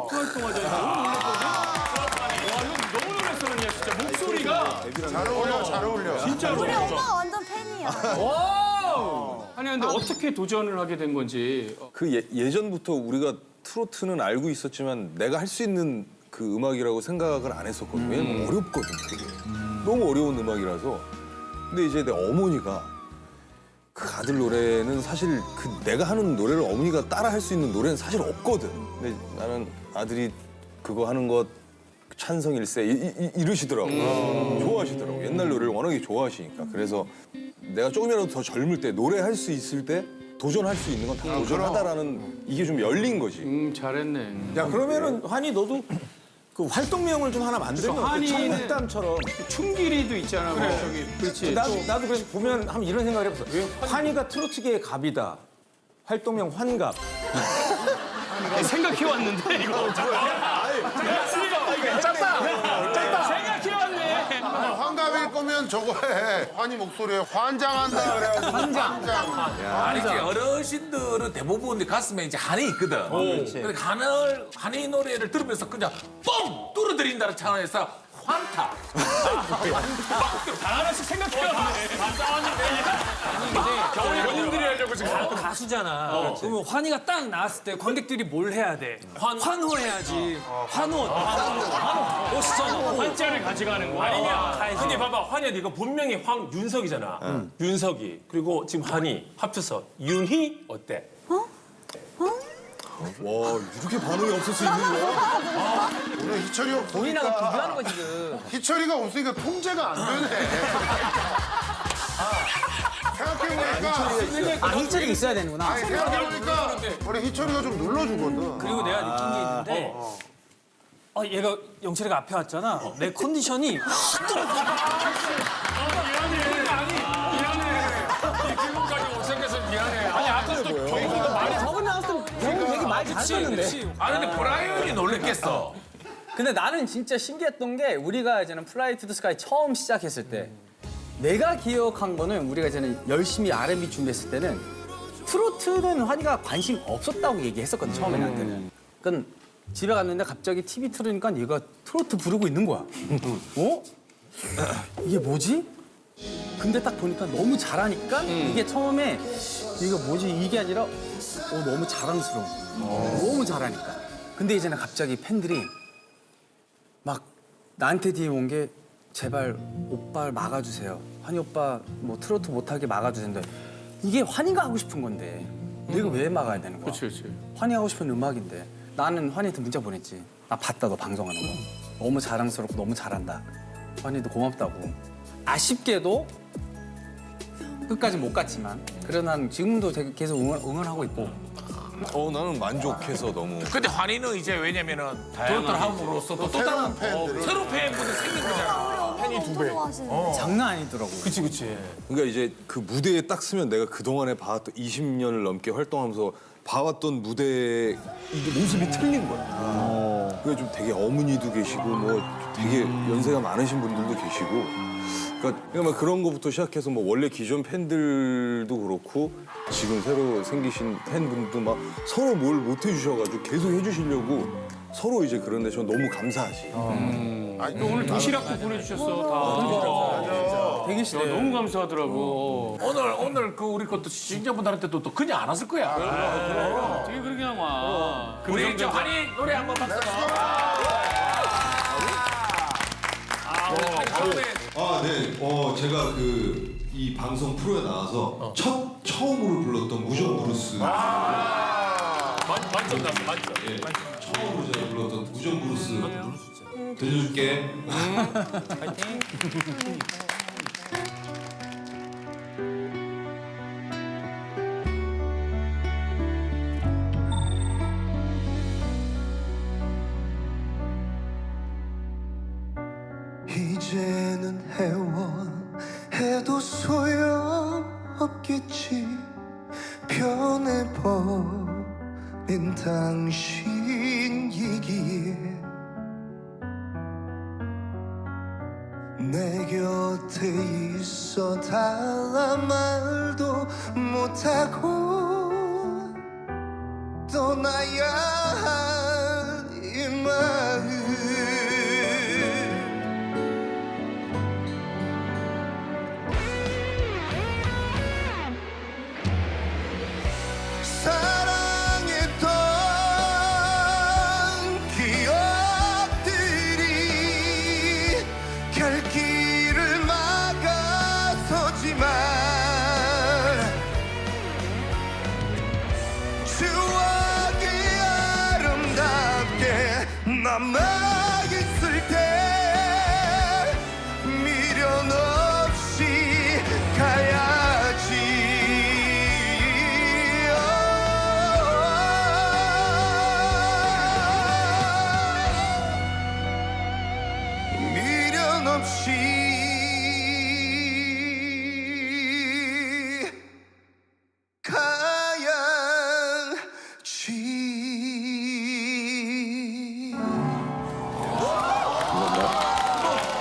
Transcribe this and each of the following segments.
트로트 활동하자니 너무 놀랐거든. 와, 이거 너무 놀랐어, 그냥 진짜 목소리가. 잘 어울려, 잘 어울려. 진짜로. 우리 엄마 완전 팬이야. 와우. 아니 근데 어떻게 도전을 하게 된 건지. 그 예전부터 우리가 트로트는 알고 있었지만 내가 할 수 있는 그 음악이라고 생각을 안 했었거든. 왜냐면 어렵거든, 되게. 너무 어려운 음악이라서. 근데 이제 내 어머니가 그 아들 노래는 사실 그 내가 하는 노래를 어머니가 따라 할 수 있는 노래는 사실 없거든. 근데 나는 아들이 그거 하는 것 찬성일세 이러시더라고. 좋아하시더라고. 옛날 노래를 워낙에 좋아하시니까. 그래서 내가 조금이라도 더 젊을 때 노래할 수 있을 때 도전할 수 있는 건 다 도전하다라는 이게 좀 열린 거지. 잘했네. 야 그러면은 환희 너도 그 활동명을 좀 하나 만들면 그 환희는- 청국담처럼. 춤길이도 있잖아. 그래. 저기 그렇지. 나도 그래서 보면 한번 이런 생각을 해봤어. 환희가 트로트계의 갑이다. 활동명 환갑. 생각해왔는데 이거. 짰다. 생각해왔네. 환갑일 거면 저거 해. 환희 목소리에 환장한다 그래가지고 환장. 아니 이제 어르신들은 대부분 가슴에 이제 한이 있거든. 그러니까 한이 노래를 들으면서 그냥 뻥 뚫어드린다는 차원에서 환타. 다 하나씩 생각해왔네. 겨울 연인들이 하려고 지금. 가수잖아. 그러면 환희가 딱 나왔을 때 관객들이 뭘 해야 돼? 환호해야지. 환호. 멋있잖아. 환자를 가져가는 거야. 아니면 근데 봐봐 환희야 이거 분명히 황윤석이잖아. 윤석이 그리고 지금 환희 합쳐서 윤희 어때? 와, 이렇게 반응이 없을 수 있는 거야? 오늘 희철이가 본인하고 보니까 비교하는 거지 지금. 희철이가 없으니까 통제가 안 되네. 생각해보니까 희철이 있어야 되는구나. 아니 생각해보니까 우리 희철이가 좀 눌러주거든. 그리고 내가 느낀 게 있는데 얘가 영철이가 앞에 왔잖아. 내 컨디션이 확 떨어져. 지금까지 못생겨서 미안해. 아니 아까 또 경기가 말이 저번 나왔을 때 경우 되게 많이 잘했는데. 아 근데 브라이언이 놀랬겠어. 근데 나는 진짜 신기했던 게 우리가 이제는 플라이 투 더 스카이 처음 시작했을 때 내가 기억한 거는 우리가 이제는 열심히 R&B 준비했을 때는 트로트는 환희가 관심 없었다고 얘기했었거든 처음에 나한테는. 그러니까 집에 갔는데 갑자기 TV 틀으니까 얘가 트로트 부르고 있는 거야. 어? 이게 뭐지? 근데 딱 보니까 너무 잘하니까 이게 처음에 이거 뭐지 이게 아니라 너무 자랑스러워. 너무 잘하니까. 근데 이제는 갑자기 팬들이 막 나한테 뒤에 온 게 제발 오빠를 막아주세요. 환희 오빠 뭐 트로트 못하게 막아주는데 이게 환희가 하고 싶은 건데 내가 왜 막아야 되는 거야? 그렇지. 환희 하고 싶은 음악인데 나는 환희한테 문자 보냈지. 나 봤다 너 방송하는 거. 너무 자랑스럽고 너무 잘한다. 환희도 고맙다고. 아쉽게도 끝까지 못 갔지만 그래도 난 지금도 되게 계속 응원하고 있고. 나는 만족해서 너무. 근데 환희는 이제 왜냐면은 트로트를 함으로써 또 다른 새로운 팬분들 생긴 거잖아. 팬이 두 배. 장난 아니더라고. 그치. 그러니까 이제 그 무대에 딱 쓰면 내가 그동안에 봐왔던 20년을 넘게 활동하면서 봐왔던 무대의 이게 모습이 틀린 거야. 그게 좀 되게 어머니도 계시고 뭐 되게 연세가 많으신 분들도 계시고 그러니까 막 그런 거부터 시작해서 뭐 원래 기존 팬들도 그렇고 지금 새로 생기신 팬분도 막 서로 뭘 못 해주셔가지고 계속 해주시려고 서로 이제 그런데 저 너무 감사하지. 아니, 또 오늘 도시락도 보내주셨어. 다. 되게 싫어. 너무 감사하더라고. 오늘 그 우리 것도 시청자분들한테도 또 그냥 안 왔을 거야. 되게 그렇게 나와. 우리 저 환희 노래 한번 박수. 네. 제가 이 방송 프로에 나와서 처음으로 불렀던 무정 브루스. 만점 났어 만점. 처음으로 제가 불렀던 무정 브루스 들려줄게. 이제는 헤어해도 소용없겠지. 변해버린 당신이기에 내 곁에 있어 달라 말도 못하고 떠나야 할 남아있을 때 미련 없이 가야지 미련 없이 가야지.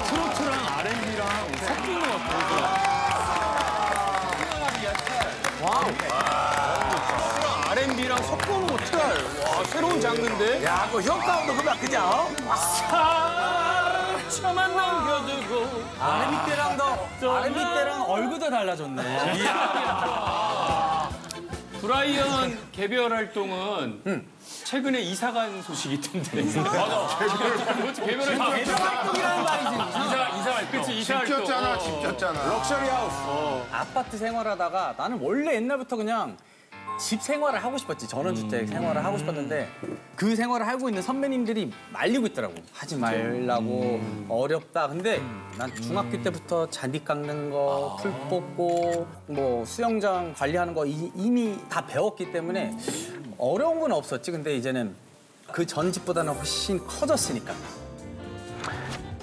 트로트랑 R&B랑 섞인 것 같아. R&B랑 섞어놓은 거 어떡해. 와, 새로운 장르인데? 야, 그 효과음도 그만 그냥. 상처만 남겨두고. R&B 때랑 얼굴도 달라졌네. 브라이언 개별 활동은 최근에 이사 간 소식이 있던데. 맞아. 개별 활동. 활동이라는 말이지. 이사 활동. 그치, 이사 활동. 집졌잖아, 집졌잖아. 럭셔리 하우스. 아파트 생활하다가 나는 원래 옛날부터 그냥 집 생활을 하고 싶었지. 전원주택 생활을 하고 싶었는데 그 생활을 하고 있는 선배님들이 말리고 있더라고. 하지 말라고 어렵다. 근데 난 중학교 때부터 잔디 깎는 거, 풀 뽑고 뭐 수영장 관리하는 거 이미 다 배웠기 때문에 어려운 건 없었지. 근데 이제는 그 전 집보다는 훨씬 커졌으니까.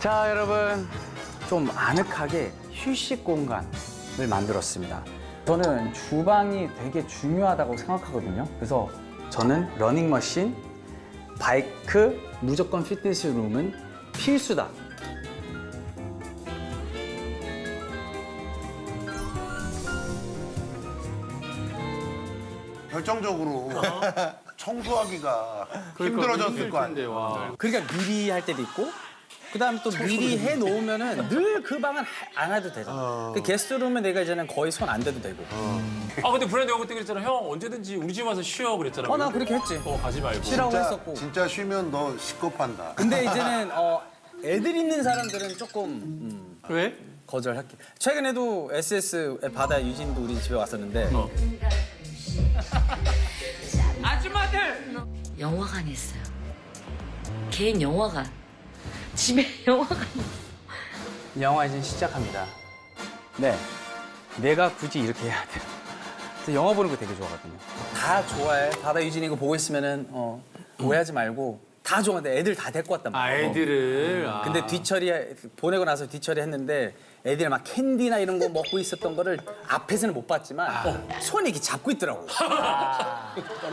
자, 여러분. 좀 아늑하게 휴식 공간을 만들었습니다. 저는 주방이 되게 중요하다고 생각하거든요. 그래서 저는 러닝머신, 바이크, 무조건 피트니스룸은 필수다. 결정적으로 청소하기가 힘들어졌을 거 아니야. 와. 그러니까 미리 할 때도 있고, 그다음에 또 미리 해 놓으면은 늘 그 방은 안 해도 되잖아. 그 게스트룸은 내가 이제는 거의 손 안 대도 되고. 아 근데 브랜드 형 그때 그랬잖아. 형 언제든지 우리 집 와서 쉬어 그랬잖아. 나 그렇게 했지. 가지 말고. 쉬라고 했었고. 진짜 쉬면 너 식겁한다. 근데 이제는 애들 있는 사람들은 조금 왜? 거절할게. 최근에도 SS의 바다 유진도 우리 집에 왔었는데 영화관에 있어요. 개인 영화관. 집에 영화관. 영화 이제 시작합니다. 네, 내가 굳이 이렇게 해야 돼요. 그래서 영화 보는 거 되게 좋아하거든요. 다 좋아해. 바다 유진이 이거 보고 있으면은 오해하지 말고 다 좋아하는데 애들 다 데리고 왔단 말이야. 애들을. 근데 뒤처리 보내고 나서 뒤처리 했는데 애들 막 캔디나 이런 거 먹고 있었던 거를 앞에서는 못 봤지만 손이 이렇게 잡고 있더라고.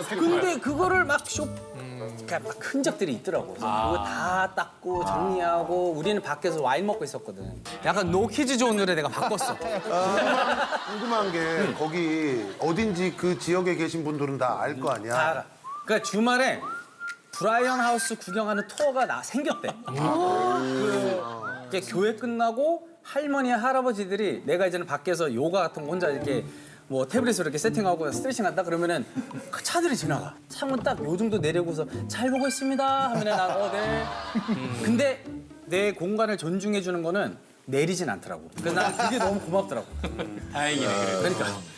근데 그거를 막 그러니까 막 흔적들이 있더라고. 그래서 그거 다 닦고 정리하고 우리는 밖에서 와인 먹고 있었거든. 약간 노키즈 존으로 내가 바꿨어. 궁금한 게 거기 어딘지 그 지역에 계신 분들은 다 알 거 아니야. 다 알아. 그러니까 주말에 브라이언 하우스 구경하는 투어가 생겼대. 이제 교회 끝나고 할머니, 할아버지들이 내가 이제는 밖에서 요가 같은 거 혼자 이렇게 뭐 태블릿으로 이렇게 세팅하고 스트레칭 한다 그러면은 그 차들이 지나가. 창문 딱 요 정도 내려고서 잘 보고 있습니다 하면은 난 네. 근데 내 공간을 존중해 주는 거는 내리진 않더라고. 그래서 난 그게 너무 고맙더라고. 다행이네. 그러니까